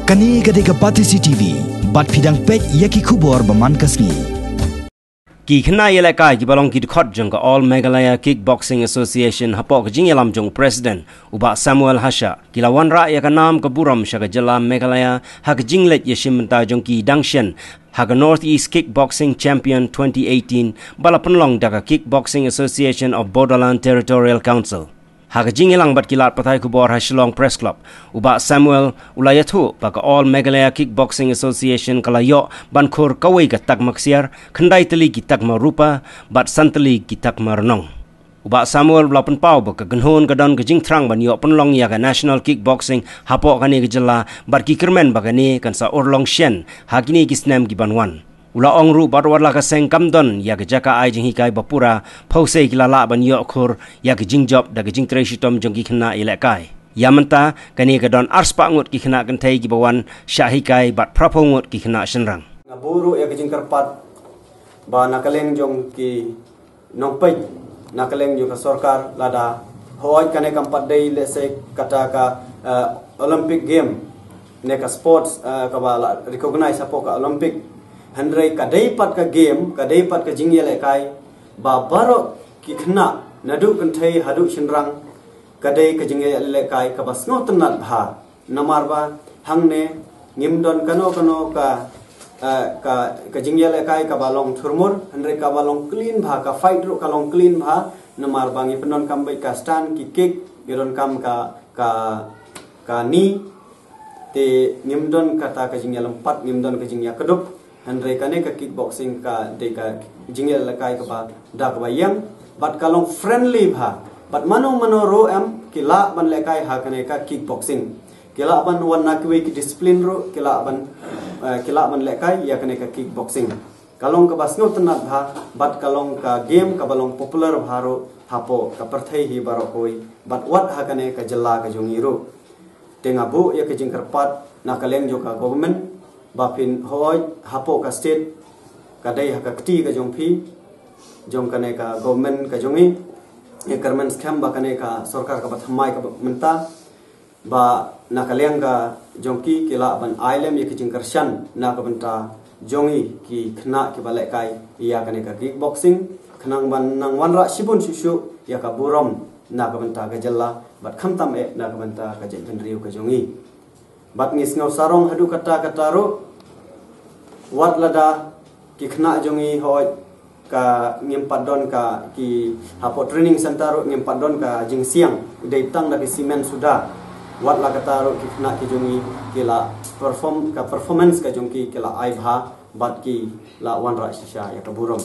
Kani gadega Batisi TV, bat pidang pet yaki kubor baman kasni. Khynnah Ïalehkai ki balong ki khot jong ka All Meghalaya Kickboxing Association hapok Jingïoh jong President uba Samuel Hasha kila Wanrah ya ka nam ka Burom sha ka Jylla Meghalaya hak jinglet yeshimta jong ki dangshen hak Northeast Kickboxing Champion 2018 bala penlong daga Kickboxing Association of Borderland Territorial Council. Hak Jingïoh bat kilat patai kubor Hashlong Press Club uba Samuel ulayatu baka All Meghalaya Kickboxing Association kalayo ban Khur kawai ka Takma khandai tali ki Takma rupa bat santali ki Takma renong. Uba Samuel belapen pau baka genhon ka don ka jingtrang ban yo penlong ya ka National Kickboxing hapok kani ka Jylla bat ki kermen baka ni kan sa orlong shen hakini ki snem ki banwan. Ula ongru barwala ka seng kamdon ya ka jaka ai Jingïoh bapura pause kilala ban yo Khur ya ka Jingjob da ka jingtreshitom jong ki Khynnah Ïalehkai. Yamanta kani ka don arspa ngut ki Khynnah kantai ki bawan Ïalehkai bat prapo ngut ki Khynnah shenrang. Ngaburu ya ka jingkarpat ba nakaleng jong ki nongpej nakaleng jong ka sarkar lada hoy kane kampat dei lese kata ka Olympic game ne ka sports ka ba recognize apo ka Olympic Handrai kadai pat ka game, kadai pat ka Jingïoh ba baro ki Khynnah nadu kanthai hadu shinrang kadai ka Jingïoh ka basno tanat bha namar ba hangne ngimdon kano ka Jingïoh ka balong thurmur handrai ka balong clean bha ka fight ru ka long clean bha namar ba ngi penon kam bai ka stand ki kick giron kam ka ni te ngimdon kata ka Jingïoh pat ngimdon ka Jingïoh kadup Handrai kane ka kickboxing ka deka Jingïoh ka ba dak bayam bat kalong friendly bha bat mano ro am kila ban lekai ha kane ka kickboxing kila ban wana ki discipline ro kila ban lekai ya kane ka kickboxing kalong ka basno tanat bha bat kalong ka game ka balong popular bharo hapo ka perthai hi baro koi bat wat ha kane ka Jylla ka jongiro tengabu ya ka jingkarpat nakaleng jo ka government bapin hoy hapo ka state kadai hakakti ka jongphi jong kane ka government ka jongi e karmen scam ba kane ka sarkar ka bathamai ka menta ba nakaleng ka jongki kila ban ilem ye kijing karshan na ka benta jongi ki Khynnah ki Ïalehkai ya kane ka kickboxing khnang ban nang Wanrah sibun susu ya ka Burom na ka benta ka Jylla bat khamtam e na ka benta ka jengpen riu ka jongi bat ngis ngau sarong hadu kata ro wat lada ki Khynnah jongi hoy ka ngimpadon ka ki hapo training center ngimpadon ka jingsiang dei tang da simen sudah wat la kata ro ki Khynnah ki jongi kila performance ka jongki kila ai bha bat ki la Wanrah shisha ya ka Burom.